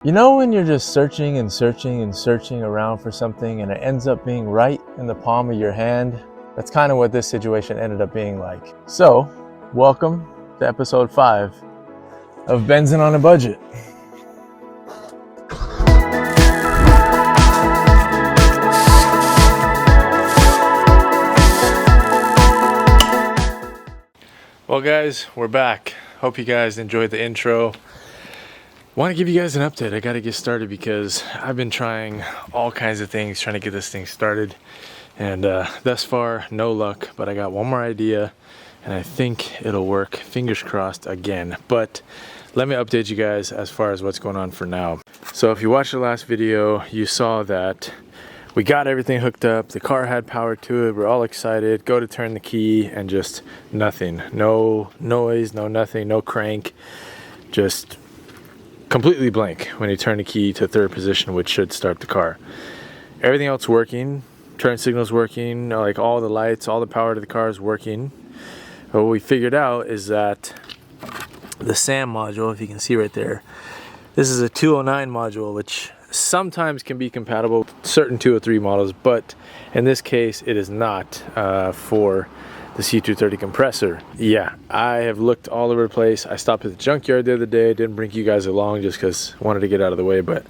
You know when you're just searching and searching and searching around for something and it ends up being right in the palm of your hand? That's kind of what this situation ended up being like. So, welcome to episode 5 of Benz'n On a Budget. Well guys, we're back. Hope you guys enjoyed the intro. Want to give you guys an update. I got to get started because I've been trying all kinds of things trying to get this thing started, and thus far no luck, but I got one more idea and I think it'll work. Fingers crossed again. But let me update you guys as far as what's going on for now. So if you watched the last video, you saw that we got everything hooked up, the car had power to it, we're all excited, go to turn the key and just nothing. No noise, no nothing, no crank, just completely blank when you turn the key to third position, which should start the car. Everything else working, turn signals working, like all the lights, all the power to the car is working. But what we figured out is that the SAM module, if you can see right there, this is a 209 module, which sometimes can be compatible with certain 203 models, but in this case it is not for the C230 compressor. Yeah, I have looked all over the place. I stopped at the junkyard the other day, didn't bring you guys along just because I wanted to get out of the way, but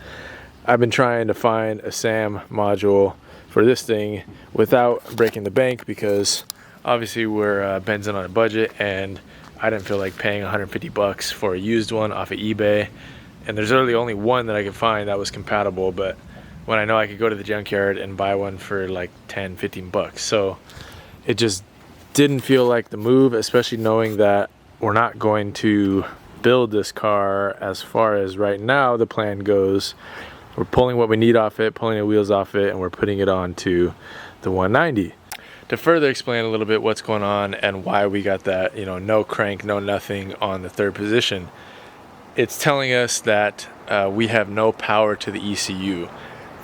I've been trying to find a SAM module for this thing without breaking the bank, because obviously we're Benz'n on a budget and I didn't feel like paying 150 bucks for a used one off of eBay, and there's really only one that I could find that was compatible, but when I know I could go to the junkyard and buy one for like 10-15 bucks, so it just didn't feel like the move, especially knowing that we're not going to build this car. As far as right now the plan goes, we're pulling what we need off it, pulling the wheels off it, and we're putting it onto the 190. To further explain a little bit what's going on and why we got that, no crank, no nothing on the third position, it's telling us that we have no power to the ECU.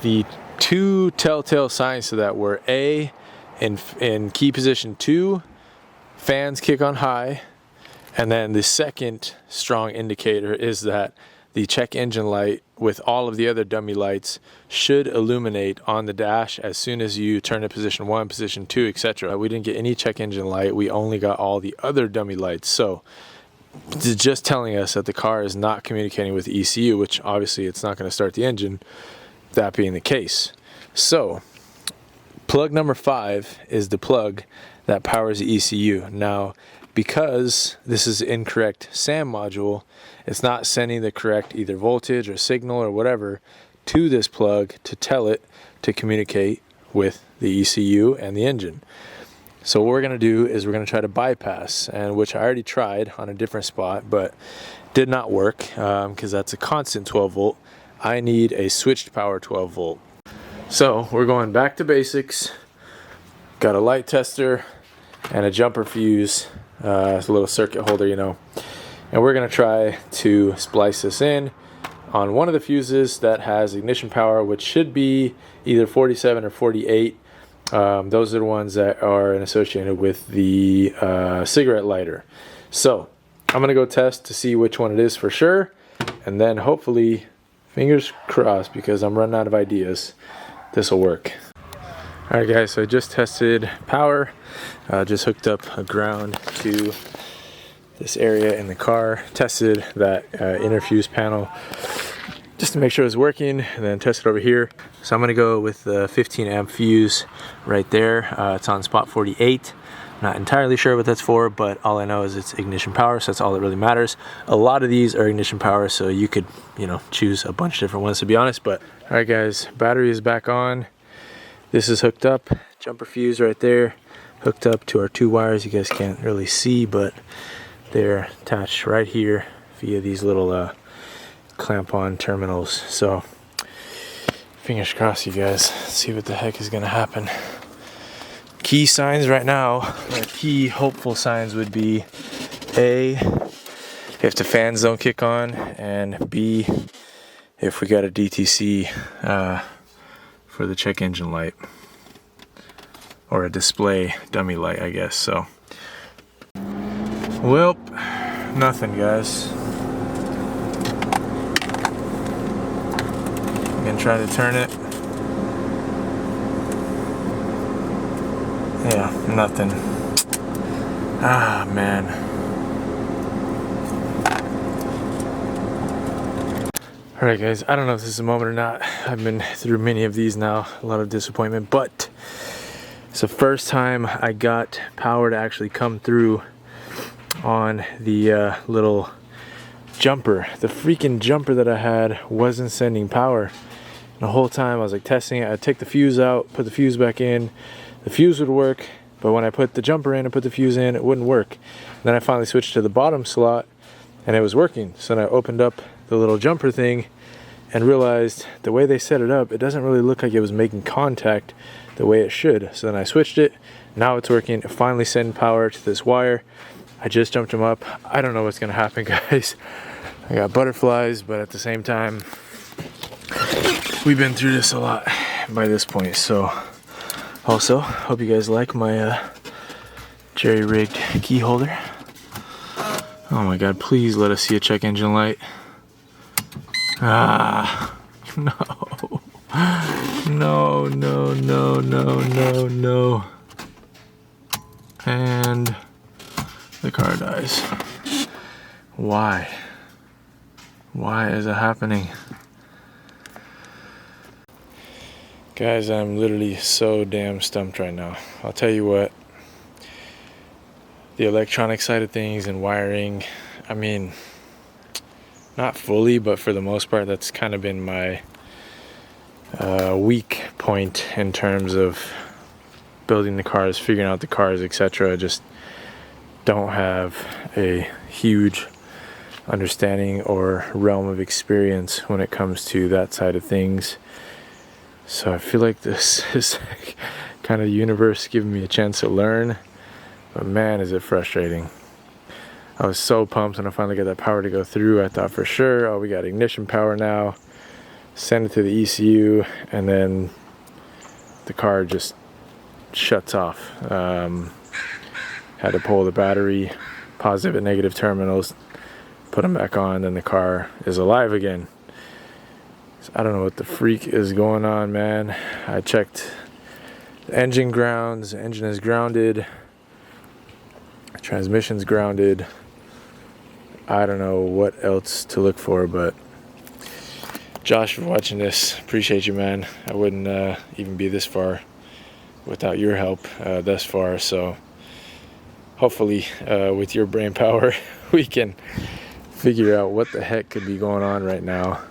The two telltale signs to that were A, in key position 2, fans kick on high, and then the second strong indicator is that the check engine light with all of the other dummy lights should illuminate on the dash as soon as you turn to position 1, position 2, etc. We didn't get any check engine light, we only got all the other dummy lights, so it's just telling us that the car is not communicating with the ECU, which obviously it's not going to start the engine, that being the case. So plug number 5 is the plug that powers the ECU. Now, because this is incorrect SAM module, it's not sending the correct either voltage or signal or whatever to this plug to tell it to communicate with the ECU and the engine. So what we're going to do is we're going to try to bypass, and which I already tried on a different spot, but did not work because that's a constant 12 volt. I need a switched power 12 volt. So we're going back to basics. Got a light tester and a jumper fuse. It's a little circuit holder, and we're going to try to splice this in on one of the fuses that has ignition power, which should be either 47 or 48. Those are the ones that are associated with the cigarette lighter. So I'm going to go test to see which one it is for sure, and then hopefully, fingers crossed, because I'm running out of ideas, this will work. Alright guys, so I just tested power, just hooked up a ground to this area in the car, tested that inner fuse panel just to make sure it's working, and then tested over here. So I'm going to go with the 15 amp fuse right there. It's on spot 48. Not entirely sure what that's for, but all I know is it's ignition power, so that's all that really matters. A lot of these are ignition power, so you could, choose a bunch of different ones, to be honest. But all right guys, battery is back on. This is hooked up, jumper fuse right there, hooked up to our 2 wires. You guys can't really see, but they're attached right here via these little clamp on terminals. So fingers crossed, you guys. Let's see what the heck is gonna happen. Key signs right now, or key hopeful signs would be A, if the fans don't kick on, and B, if we got a DTC for the check engine light, or a display dummy light, I guess. So, well, nothing, guys. gonna try to turn it. Yeah, nothing. Ah, man. Alright guys, I don't know if this is a moment or not. I've been through many of these now, a lot of disappointment, but it's the first time I got power to actually come through on the little jumper. The freaking jumper that I had wasn't sending power. And the whole time I was like testing it. I'd take the fuse out, put the fuse back in. The fuse would work, but when I put the jumper in and put the fuse in, it wouldn't work. And then I finally switched to the bottom slot and it was working. So then I opened up the little jumper thing and realized the way they set it up, it doesn't really look like it was making contact the way it should. So then I switched it. Now it's working. It finally sent power to this wire. I just jumped them up. I don't know what's gonna happen, guys. I got butterflies, but at the same time, we've been through this a lot by this point. So also, hope you guys like my jerry-rigged key holder. Oh my God, please let us see a check engine light. Ah, no. No, no, no, no, no, no. And the car dies. Why? Why is it happening? Guys, I'm literally so damn stumped right now. I'll tell you what. The electronic side of things and wiring, I mean, not fully, but for the most part, that's kind of been my weak point in terms of building the cars, figuring out the cars, etc. Just don't have a huge understanding or realm of experience when it comes to that side of things. So I feel like this is kind of the universe giving me a chance to learn, but man, is it frustrating. I was so pumped when I finally got that power to go through. I thought for sure, oh, we got ignition power now. Send it to the ECU, and then the car just shuts off. Had to pull the battery, positive and negative terminals, put them back on, and the car is alive again. So I don't know what the freak is going on, man. I checked the engine grounds, the engine is grounded, transmission's grounded. I don't know what else to look for, but Josh, for watching this, appreciate you, man. I wouldn't even be this far without your help thus far. So hopefully with your brain power, we can figure out what the heck could be going on right now.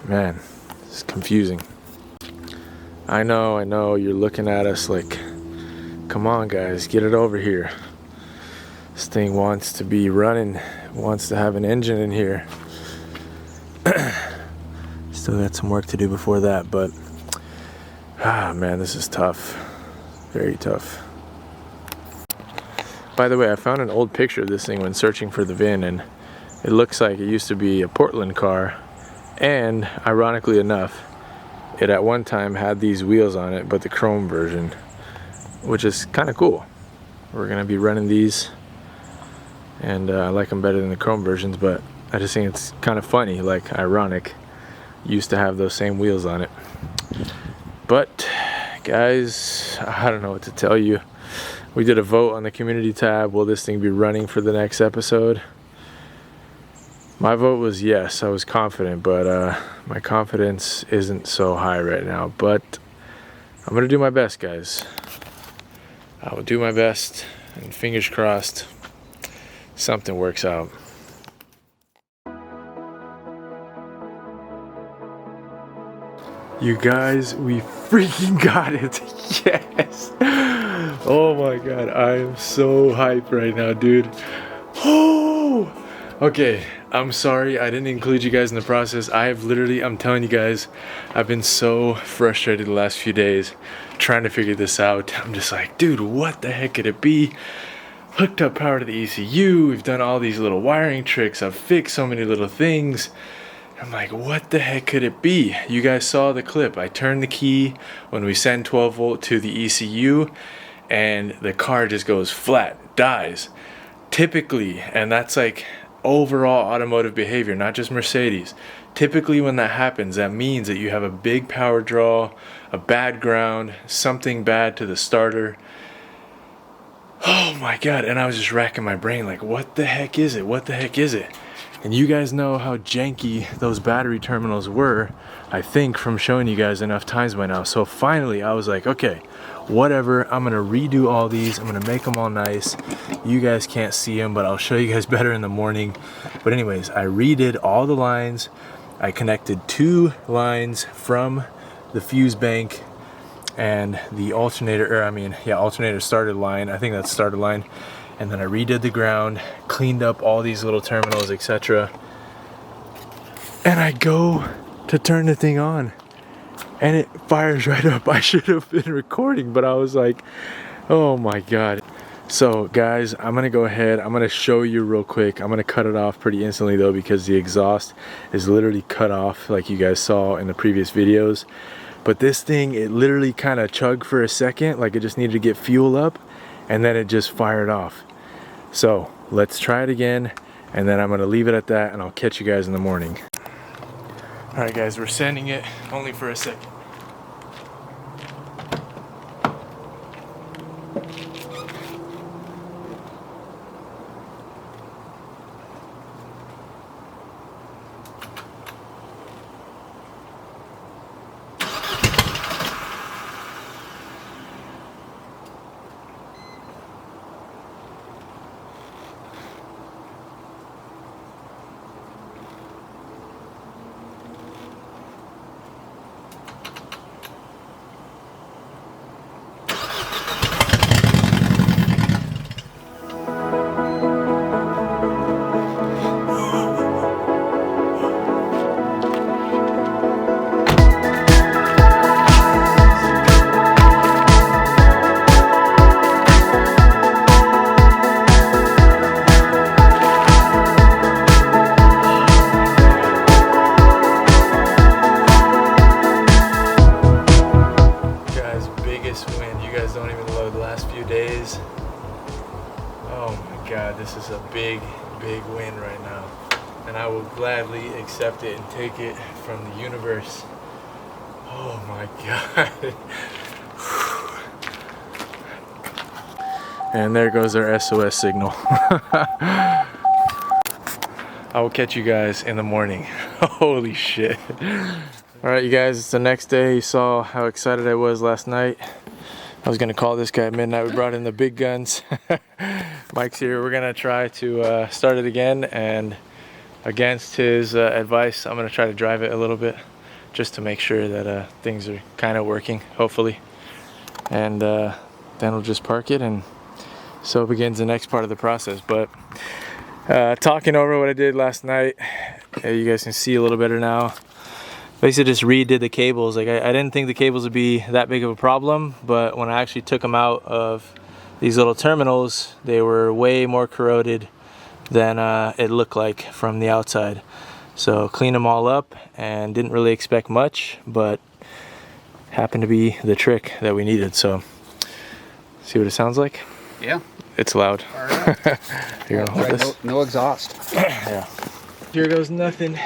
Man, it's confusing. I know, you're looking at us like, come on guys, get it over here. This thing wants to be running, wants to have an engine in here. Still got some work to do before that, but man, this is tough. Very tough. By the way, I found an old picture of this thing when searching for the VIN, and it looks like it used to be a Portland car, and ironically enough, it at one time had these wheels on it, but the chrome version, which is kind of cool. We're gonna be running these, and I like them better than the chrome versions, but I just think it's kind of funny, like ironic. Used to have those same wheels on it. But guys, I don't know what to tell you. We did a vote on the community tab. Will this thing be running for the next episode? My vote was yes. I was confident, but my confidence isn't so high right now. But I'm gonna do my best, guys. I will do my best, and fingers crossed something works out. You guys, we freaking got it. Yes. Oh my God, I am so hyped right now, dude. Oh, okay, I'm sorry I didn't include you guys in the process. I'm telling you guys, I've been so frustrated the last few days trying to figure this out. I'm just like, dude, what the heck could it be? Hooked up power to the ECU. We've done all these little wiring tricks. I've fixed so many little things. I'm like, what the heck could it be? You guys saw the clip. I turned the key when we send 12 volt to the ECU, and the car just goes flat, dies. Typically, and that's like overall automotive behavior, not just Mercedes. Typically when that happens, that means that you have a big power draw, a bad ground, something bad to the starter. Oh my God, and I was just racking my brain like, what the heck is it? What the heck is it? And you guys know how janky those battery terminals were, I think, from showing you guys enough times by now. So finally I was like, okay, whatever, I'm gonna redo all these, I'm gonna make them all nice. You guys can't see them, but I'll show you guys better in the morning. But anyways, I redid all the lines. I connected 2 lines from the fuse bank and the alternator, alternator started line. I think that's started line. And then I redid the ground, cleaned up all these little terminals, etc. And I go to turn the thing on and it fires right up. I should have been recording, but I was like, oh my God. So guys, I'm gonna go ahead, I'm gonna show you real quick. I'm gonna cut it off pretty instantly though, because the exhaust is literally cut off like you guys saw in the previous videos. But this thing, it literally kind of chugged for a second, like it just needed to get fuel up, and then it just fired off. So let's try it again, and then I'm gonna leave it at that, and I'll catch you guys in the morning. All right guys, we're sending it only for a second. Don't even load the last few days. Oh my God, this is a big win right now, and I will gladly accept it and take it from the universe. Oh my God. And there goes our SOS signal. I will catch you guys in the morning. Holy shit. All right, you guys, it's the next day. You saw how excited I was last night. I was gonna call this guy at midnight. We brought in the big guns. Mike's here. We're gonna try to start it again, and against his advice, I'm gonna try to drive it a little bit just to make sure that things are kind of working, hopefully. And then we'll just park it, and so begins the next part of the process. But talking over what I did last night, you guys can see a little better now. Basically just redid the cables. Like I didn't think the cables would be that big of a problem, but when I actually took them out of these little terminals, they were way more corroded than it looked like from the outside. So cleaned them all up and didn't really expect much, but happened to be the trick that we needed. So see what it sounds like? Yeah. It's loud. All right. You're gonna hold this? No exhaust. Yeah. Here goes nothing.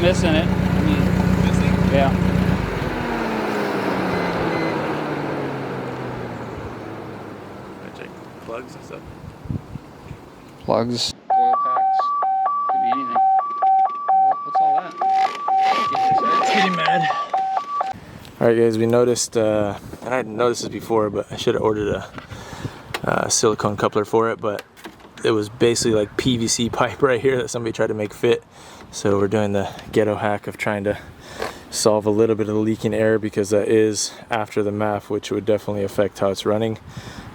missing it. I mean, Missing? yeah. Check plugs and stuff. Plugs, coil packs, could be anything. What's all that? It's getting mad. Alright guys, we noticed, and I hadn't noticed this before, but I should have ordered a silicone coupler for it, but it was basically like PVC pipe right here that somebody tried to make fit. So we're doing the ghetto hack of trying to solve a little bit of the leaking air, because that is after the MAF, which would definitely affect how it's running.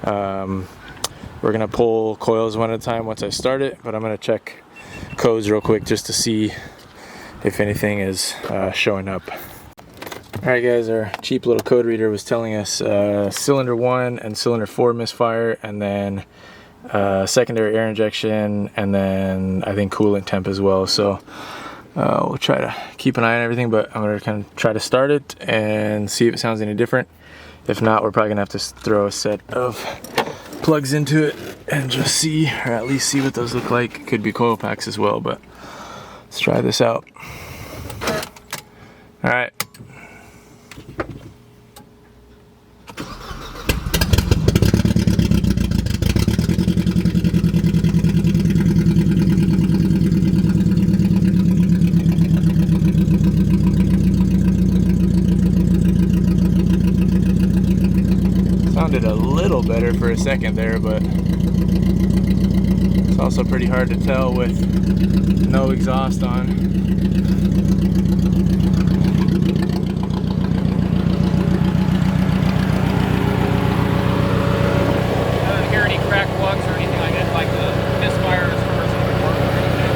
We're gonna pull coils one at a time once I start it, but I'm gonna check codes real quick just to see if anything is showing up. Alright guys, our cheap little code reader was telling us cylinder 1 and cylinder 4 misfire, and then secondary air injection, and then I think coolant temp as well. So we'll try to keep an eye on everything, but I'm gonna kind of try to start it and see if it sounds any different. If not, we're probably gonna have to throw a set of plugs into it and just see, or at least see what those look like. Could be coil packs as well, but let's try this out. All right. Sounded a little better for a second there, but it's also pretty hard to tell with no exhaust on. I don't hear any cracked plugs or anything like that, like the misfire as far as the work or anything.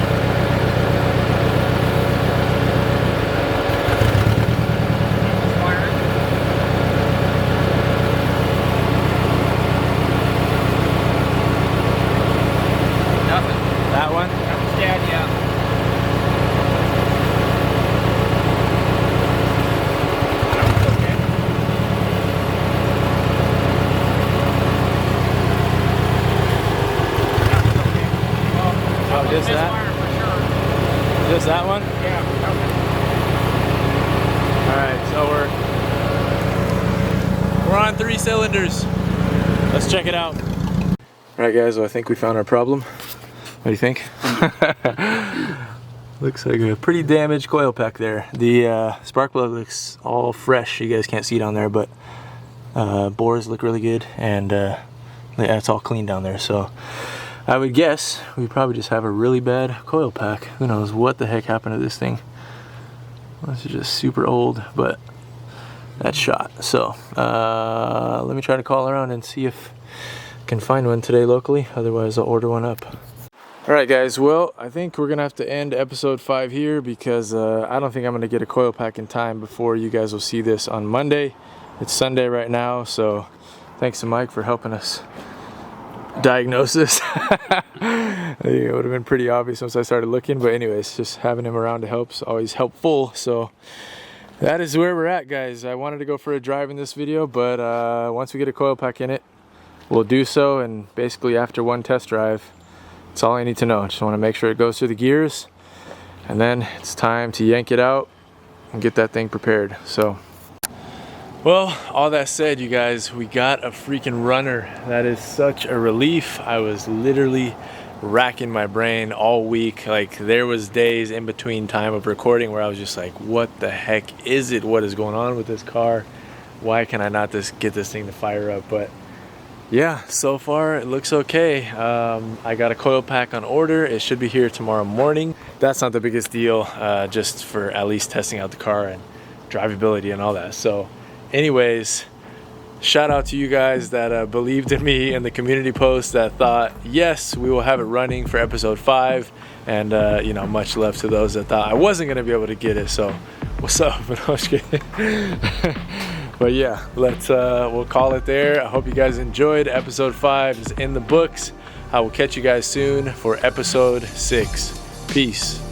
That one? That was dead, yeah. That one's okay. That one's okay. Well, Oh, just that? for sure. Just that one? Yeah, Alright, so we're on 3 cylinders. Let's check it out. Alright guys, well, I think we found our problem. What do you think? Looks like a pretty damaged coil pack there. The spark plug looks all fresh. You guys can't see down there, but bores look really good, and yeah, it's all clean down there. So I would guess we probably just have a really bad coil pack. Who knows what the heck happened to this thing? This is just super old, but that's shot. So let me try to call around and see if I can find one today locally. Otherwise, I'll order one up. Alright guys, well, I think we're going to have to end episode 5 here, because I don't think I'm going to get a coil pack in time before you guys will see this on Monday. It's Sunday right now, so thanks to Mike for helping us diagnose this. I think it would have been pretty obvious once I started looking, but anyways, just having him around to help is always helpful. So that is where we're at, guys. I wanted to go for a drive in this video, but once we get a coil pack in it, we'll do so, and basically after one test drive, that's all I need to know. I just want to make sure it goes through the gears, and then it's time to yank it out and get that thing prepared. So, well, all that said, you guys, we got a freaking runner. That is such a relief. I was literally racking my brain all week. Like, there was days in between time of recording where I was just like, what the heck is it? What is going on with this car? Why can I not just get this thing to fire up? But yeah, so far it looks okay. I got a coil pack on order. It should be here tomorrow morning. That's not the biggest deal, just for at least testing out the car and drivability and all that. So anyways, shout out to you guys that believed in me in the community post, that thought, yes, we will have it running for episode 5. And you know, much love to those that thought I wasn't gonna be able to get it. So what's up? But I'm just kidding. But yeah, let's we'll call it there. I hope you guys enjoyed. Episode 5 is in the books. I will catch you guys soon for episode 6. Peace.